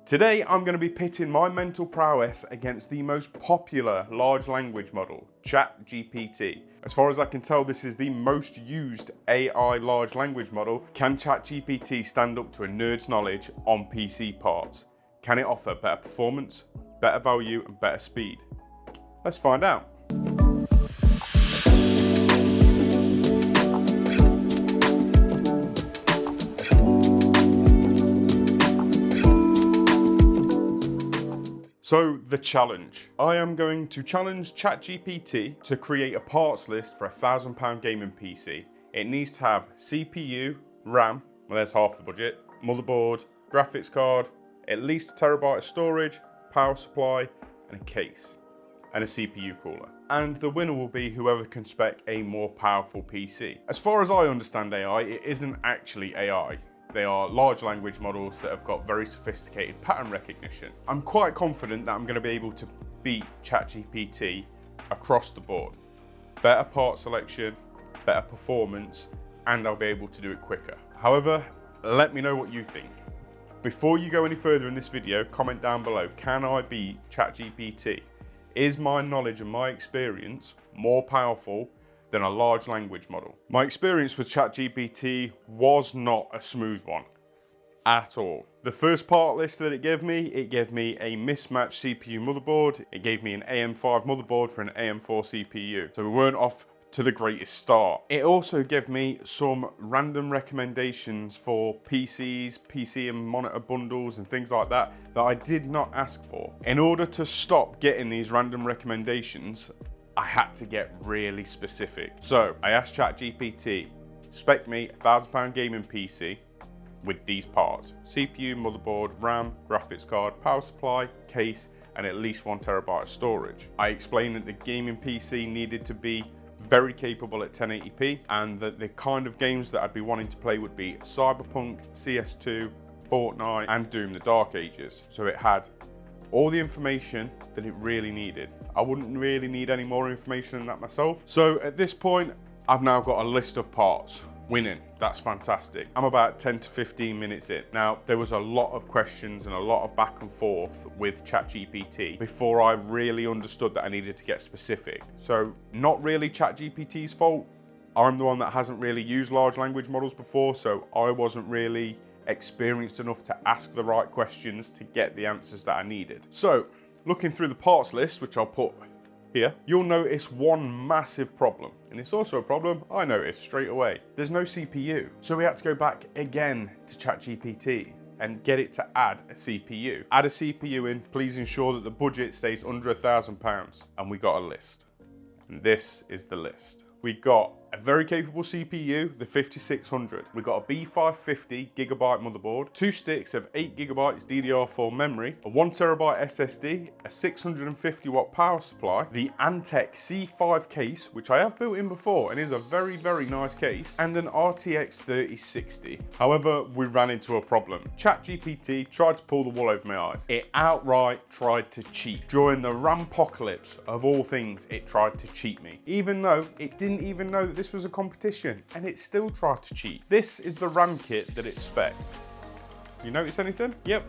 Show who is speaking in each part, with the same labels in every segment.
Speaker 1: Today I'm going to be pitting my mental prowess against the most popular large language model, ChatGPT. As far as I can tell, this is the most used AI large language model. Can ChatGPT stand up to a nerd's knowledge on PC parts? Can it offer better performance, better value and better speed? Let's find out. So the challenge. I am going to challenge ChatGPT to create a parts list for a £1,000 gaming PC. It needs to have CPU, RAM, well there's half the budget, motherboard, graphics card, at least a terabyte of storage, power supply, and a case, and a CPU cooler. And the winner will be whoever can spec a more powerful PC. As far as I understand AI, it isn't actually AI. They are large language models that have got very sophisticated pattern recognition. I'm quite confident that I'm going to be able to beat ChatGPT across the board. Better part selection, better performance, and I'll be able to do it quicker. However, let me know what you think. Before you go any further in this video, comment down below, can I beat ChatGPT? Is my knowledge and my experience more powerful than a large language model? My experience with ChatGPT was not a smooth one at all. The first part list that it gave me a mismatched CPU motherboard. It gave me an AM5 motherboard for an AM4 CPU. So we weren't off to the greatest start. It also gave me some random recommendations for PCs, PC and monitor bundles and things like that I did not ask for. In order to stop getting these random recommendations, I had to get really specific. So I asked ChatGPT, spec me a £1,000 gaming PC with these parts: CPU, motherboard, RAM, graphics card, power supply, case, and at least 1 terabyte of storage. I explained that the gaming PC needed to be very capable at 1080p and that the kind of games that I'd be wanting to play would be Cyberpunk, CS2, Fortnite, and Doom the Dark Ages. So it had all the information that it really needed. I wouldn't really need any more information than that myself. So at this point, I've now got a list of parts. Winning, that's fantastic. I'm about 10 to 15 minutes in. Now, there was a lot of questions and a lot of back and forth with ChatGPT before I really understood that I needed to get specific. So not really ChatGPT's fault. I'm the one that hasn't really used large language models before, so I wasn't really experienced enough to ask the right questions to get the answers that I needed. So, looking through the parts list, which I'll put here, you'll notice one massive problem. And it's also a problem I noticed straight away. There's no CPU. So we had to go back again to ChatGPT and get it to add a CPU. Add a CPU in, please ensure that the budget stays under £1,000. And we got a list. And this is the list. We got a very capable CPU, the 5600. We got a B550 gigabyte motherboard, 2 sticks of 8 gigabytes DDR4 memory, a 1 terabyte SSD, a 650 watt power supply, the Antec C5 case, which I have built in before and is a very, very nice case, and an RTX 3060. However, we ran into a problem. ChatGPT tried to pull the wool over my eyes. It outright tried to cheat. During the Rampocalypse of all things, it tried to cheat me. Even though it didn't even know that this was a competition, and it still tried to cheat. This is the RAM kit that it spec'd. You notice anything? Yep,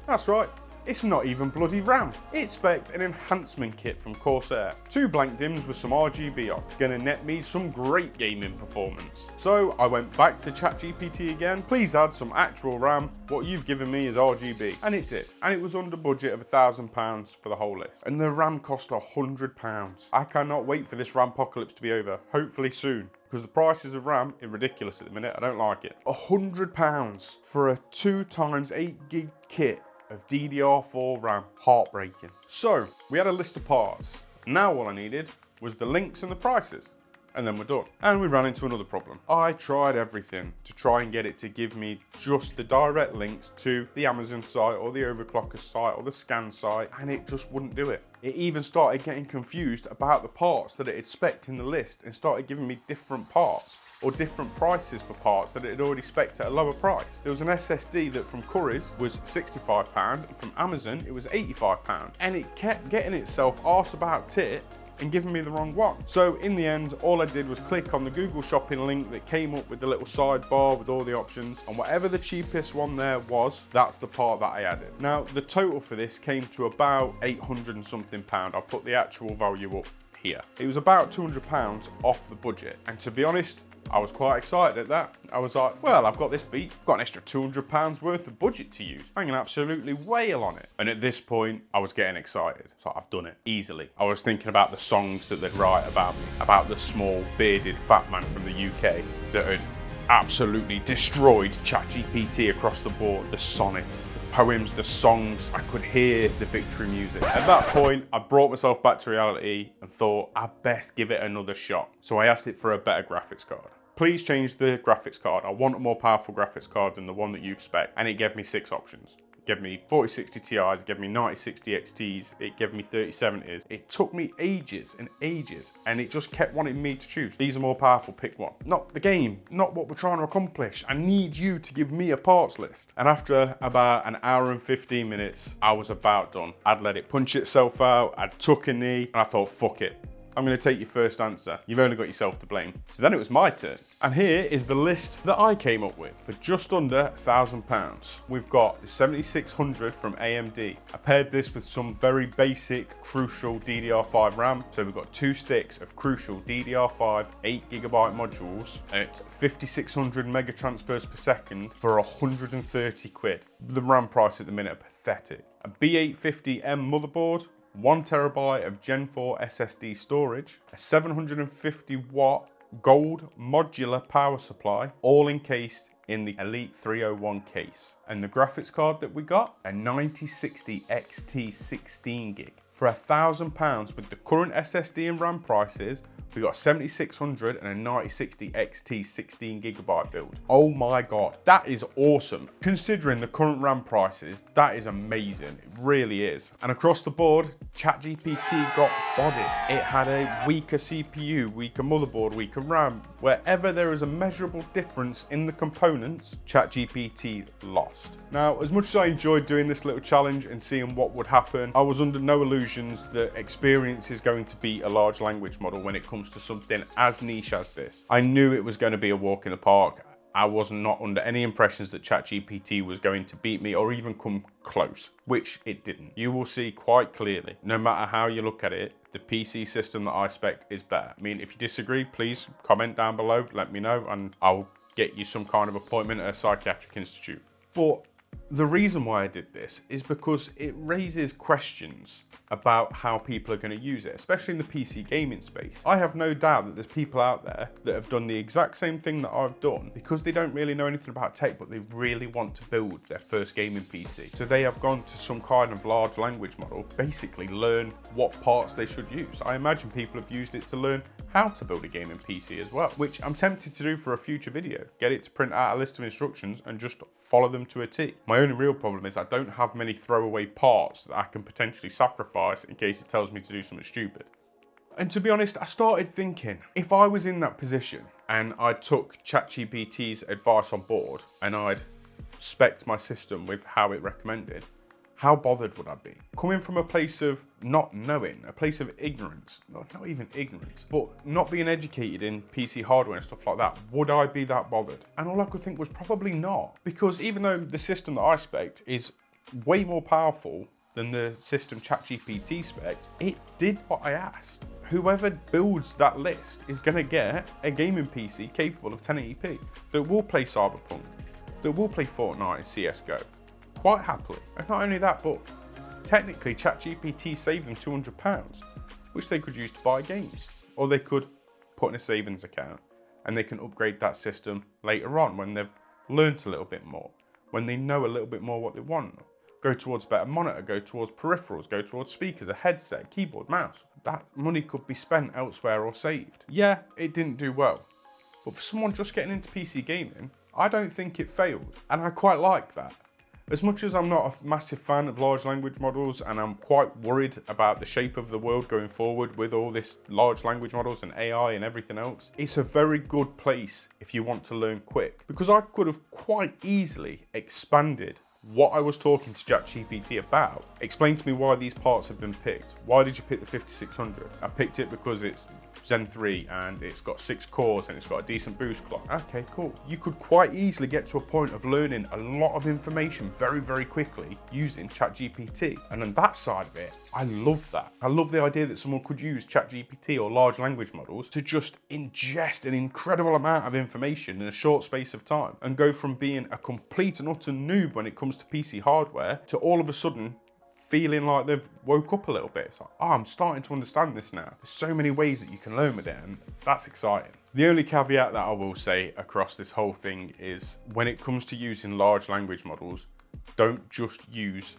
Speaker 1: that's right. It's not even bloody RAM. It spec'd an enhancement kit from Corsair. 2 blank DIMMs with some RGB on. Gonna net me some great gaming performance. So I went back to ChatGPT again. Please add some actual RAM. What you've given me is RGB. And it did. And it was under budget of £1,000 for the whole list. And the RAM cost £100. I cannot wait for this Rampocalypse to be over. Hopefully soon. Because the prices of RAM are ridiculous at the minute. I don't like it. £100 for a 2x8 gig kit of DDR4 RAM. Heartbreaking. So we had a list of parts. Now all I needed was the links and the prices. And then we're done. And we ran into another problem. I tried everything to try and get it to give me just the direct links to the Amazon site or the Overclocker site or the Scan site, and it just wouldn't do it. It even started getting confused about the parts that it had spec'd in the list and started giving me different parts or different prices for parts that it had already spec'd at a lower price. There was an SSD that from Currys was £65, and from Amazon it was £85, and it kept getting itself arse about tit and giving me the wrong one. So in the end, all I did was click on the Google Shopping link that came up with the little sidebar with all the options, and whatever the cheapest one there was, that's the part that I added. Now, the total for this came to about 800 and something pound. I'll put the actual value up here. It was about £200 off the budget, and to be honest, I was quite excited at that. I was like, well, I've got this beat, I've got an extra £200 worth of budget to use. I can absolutely wail on it. And at this point, I was getting excited. So I've done it easily. I was thinking about the songs that they'd write about me, about the small bearded fat man from the UK that had absolutely destroyed ChatGPT across the board. The sonnets, the poems, the songs, I could hear the victory music. At that point, I brought myself back to reality and thought I'd best give it another shot. So I asked it for a better graphics card. Please change the graphics card. I want a more powerful graphics card than the one that you've spec'd. And it gave me 6 options. It gave me 4060 Ti's, it gave me 9060 XTs, it gave me 3070s. It took me ages and ages, and it just kept wanting me to choose. These are more powerful, pick one. Not the game, not what we're trying to accomplish. I need you to give me a parts list. And after about an hour and 15 minutes, I was about done. I'd let it punch itself out, I'd took a knee, and I thought, fuck it. I'm going to take your first answer. You've only got yourself to blame. So then it was my turn. And here is the list that I came up with for just under £1,000. We've got the 7600 from AMD. I paired this with some very basic Crucial DDR5 RAM. So we've got 2 sticks of Crucial DDR5 8GB modules at 5600 mega transfers per second for 130 quid. The RAM price at the minute are pathetic. A B850M motherboard, 1 terabyte of Gen 4 SSD storage, a 750 watt gold modular power supply, all encased in the Elite 301 case. And the graphics card that we got, a 9060 XT 16 gig. For £1,000 with the current SSD and RAM prices, we got 7600 and a 9060 XT 16GB build. Oh my God, that is awesome. Considering the current RAM prices, that is amazing. It really is. And across the board, ChatGPT got bodied. It had a weaker CPU, weaker motherboard, weaker RAM. Wherever there is a measurable difference in the components, ChatGPT lost. Now, as much as I enjoyed doing this little challenge and seeing what would happen, I was under no illusions that experience is going to beat a large language model when it comes to something as niche as this. I knew it was going to be a walk in the park. I was not under any impressions that ChatGPT was going to beat me or even come close, which it didn't. You will see quite clearly, no matter how you look at it, the PC system that I spec is better. I mean, if you disagree, please comment down below, let me know, and I'll get you some kind of appointment at a psychiatric institute. But the reason why I did this is because it raises questions about how people are going to use it, especially in the PC gaming space. I have no doubt that there's people out there that have done the exact same thing that I've done because they don't really know anything about tech, but they really want to build their first gaming PC. So they have gone to some kind of large language model, basically learn what parts they should use. I imagine people have used it to learn how to build a gaming PC as well, which I'm tempted to do for a future video. Get it to print out a list of instructions and just follow them to a T. My only real problem is I don't have many throwaway parts that I can potentially sacrifice in case it tells me to do something stupid. And to be honest, I started thinking, if I was in that position and I took ChatGPT's advice on board and I'd spec'd my system with how it recommended, how bothered would I be? Coming from a place of not knowing, a place of ignorance, not even ignorance, but not being educated in PC hardware and stuff like that, would I be that bothered? And all I could think was probably not. Because even though the system that I spec'd is way more powerful than the system ChatGPT spec'd, it did what I asked. Whoever builds that list is gonna get a gaming PC capable of 1080p that will play Cyberpunk, that will play Fortnite and CSGO. Quite happily. And not only that, but technically ChatGPT saved them £200, which they could use to buy games. Or they could put in a savings account and they can upgrade that system later on when they've learnt a little bit more, when they know a little bit more what they want. Go towards a better monitor, go towards peripherals, go towards speakers, a headset, keyboard, mouse. That money could be spent elsewhere or saved. Yeah, it didn't do well. But for someone just getting into PC gaming, I don't think it failed. And I quite like that. As much as I'm not a massive fan of large language models and I'm quite worried about the shape of the world going forward with all this large language models and AI and everything else, it's a very good place if you want to learn quick. Because I could have quite easily expanded what I was talking to ChatGPT about. Explain to me why these parts have been picked. Why did you pick the 5600? I picked it because it's Zen 3 and it's got 6 cores and it's got a decent boost clock. Okay, cool. You could quite easily get to a point of learning a lot of information very, very quickly using ChatGPT. And on that side of it, I love that. I love the idea that someone could use ChatGPT or large language models to just ingest an incredible amount of information in a short space of time and go from being a complete and utter noob when it comes to PC hardware to all of a sudden feeling like they've woke up a little bit. It's like, oh, I'm starting to understand this now. There's so many ways that you can learn with it, and that's exciting. The only caveat that I will say across this whole thing is when it comes to using large language models, don't just use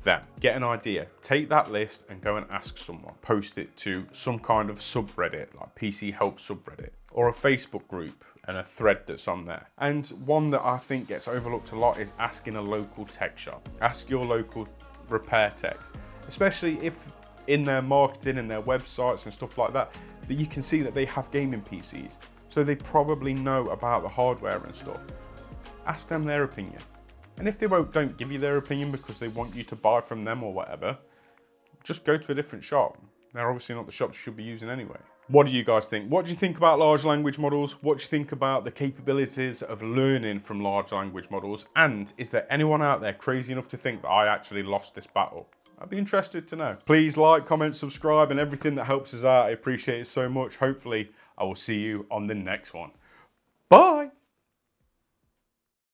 Speaker 1: them. Get an idea, take that list and go and ask someone. Post it to some kind of subreddit, like PC Help subreddit, or a Facebook group and a thread that's on there. And one that I think gets overlooked a lot is asking a local tech shop. Ask your local repair techs, especially if in their marketing and their websites and stuff like that, that you can see that they have gaming PCs. So they probably know about the hardware and stuff. Ask them their opinion. And if they don't give you their opinion because they want you to buy from them or whatever, just go to a different shop. They're obviously not the shops you should be using anyway. What do you guys think? What do you think about large language models? What do you think about the capabilities of learning from large language models? And is there anyone out there crazy enough to think that I actually lost this battle? I'd be interested to know. Please like, comment, subscribe, and everything that helps us out. I appreciate it so much. Hopefully, I will see you on the next one. Bye.